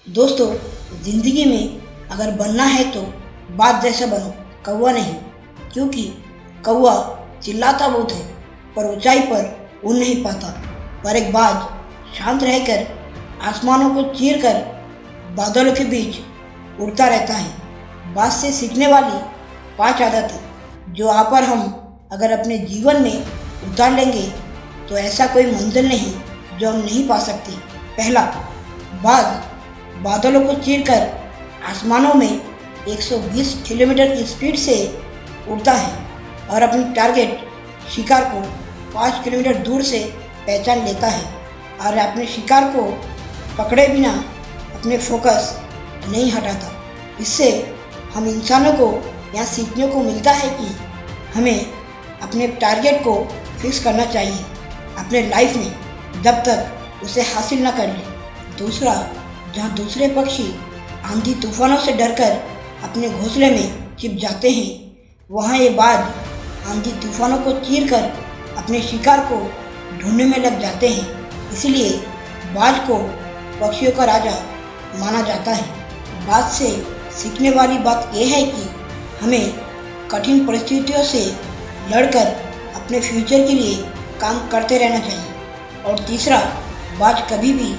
दोस्तों, जिंदगी में अगर बनना है तो बाज जैसा बनो, कौवा नहीं। क्योंकि कौवा चिल्लाता बहुत है पर ऊंचाई पर उड़ नहीं पाता। पर एक बाज शांत रहकर आसमानों को चीर कर बादलों के बीच उड़ता रहता है। बाज से सीखने वाली 5 आदतें जो आप और हम अगर अपने जीवन में उतार लेंगे तो ऐसा कोई मंजिल नहीं जो हम नहीं पा सकते। पहला, बाज बादलों को चीरकर आसमानों में 120 किलोमीटर की स्पीड से उड़ता है और अपनी टारगेट शिकार को 5 किलोमीटर दूर से पहचान लेता है और अपने शिकार को पकड़े बिना अपने फोकस नहीं हटाता। इससे हम इंसानों को यहाँ सीखने को मिलता है कि हमें अपने टारगेट को फिक्स करना चाहिए अपने लाइफ में जब तक उसे हासिल न कर ले। दूसरा, जहाँ दूसरे पक्षी आंधी तूफानों से डरकर अपने घोंसले में छिप जाते हैं, वहाँ ये बाज आंधी तूफानों को चीरकर अपने शिकार को ढूंढने में लग जाते हैं। इसलिए बाज को पक्षियों का राजा माना जाता है। बाज से सीखने वाली बात यह है कि हमें कठिन परिस्थितियों से लड़कर अपने फ्यूचर के लिए काम करते रहना चाहिए। और तीसरा, बाज कभी भी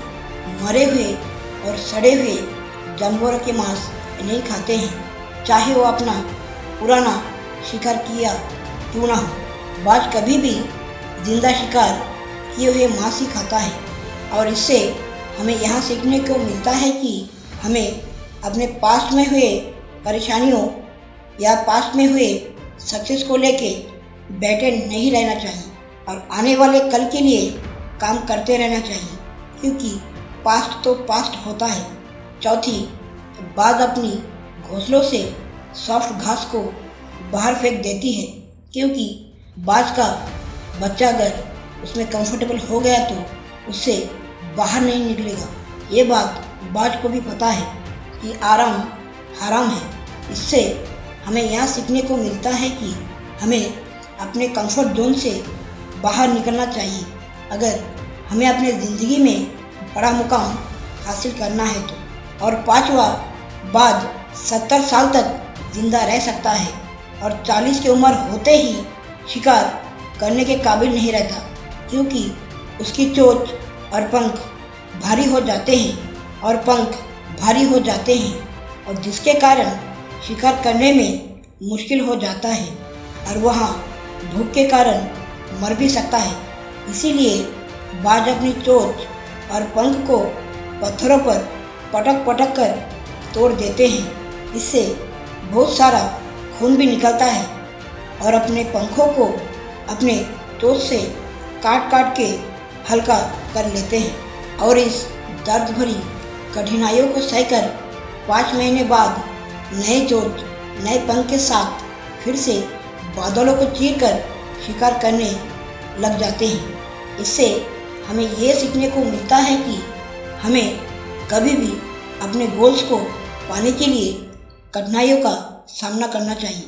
मरे हुए और सड़े हुए जानवरों के मांस नहीं खाते हैं, चाहे वो अपना पुराना शिकार किया क्यों ना हो। बाज कभी भी जिंदा शिकार किए हुए मांस ही खाता है। और इससे हमें यहाँ सीखने को मिलता है कि हमें अपने पास्ट में हुए परेशानियों या पास्ट में हुए सक्सेस को लेके बैठे नहीं रहना चाहिए और आने वाले कल के लिए काम करते रहना चाहिए, क्योंकि पास्ट तो पास्ट होता है। चौथी, बाज अपनी घोंसलों से सॉफ्ट घास को बाहर फेंक देती है, क्योंकि बाज का बच्चा अगर उसमें कंफर्टेबल हो गया तो उससे बाहर नहीं निकलेगा। ये बात बाज को भी पता है कि आराम हराम है। इससे हमें यहाँ सीखने को मिलता है कि हमें अपने कंफर्ट जोन से बाहर निकलना चाहिए अगर हमें अपने ज़िंदगी में बड़ा मुकाम हासिल करना है तो। और पांचवा, बाज 70 साल तक जिंदा रह सकता है और 40 की उम्र होते ही शिकार करने के काबिल नहीं रहता, क्योंकि उसकी चोंच और पंख भारी हो जाते हैं और जिसके कारण शिकार करने में मुश्किल हो जाता है और वहाँ भूख के कारण मर भी सकता है। इसीलिए बाज अपनी चोंच और पंख को पत्थरों पर पटक पटक कर तोड़ देते हैं। इससे बहुत सारा खून भी निकलता है और अपने पंखों को अपने चोंच से काट काट के हल्का कर लेते हैं। और इस दर्द भरी कठिनाइयों को सहकर 5 महीने बाद नए चोंच नए पंख के साथ फिर से बादलों को चीरकर शिकार करने लग जाते हैं। इससे हमें ये सीखने को मिलता है कि हमें कभी भी अपने गोल्स को पाने के लिए कठिनाइयों का सामना करना चाहिए।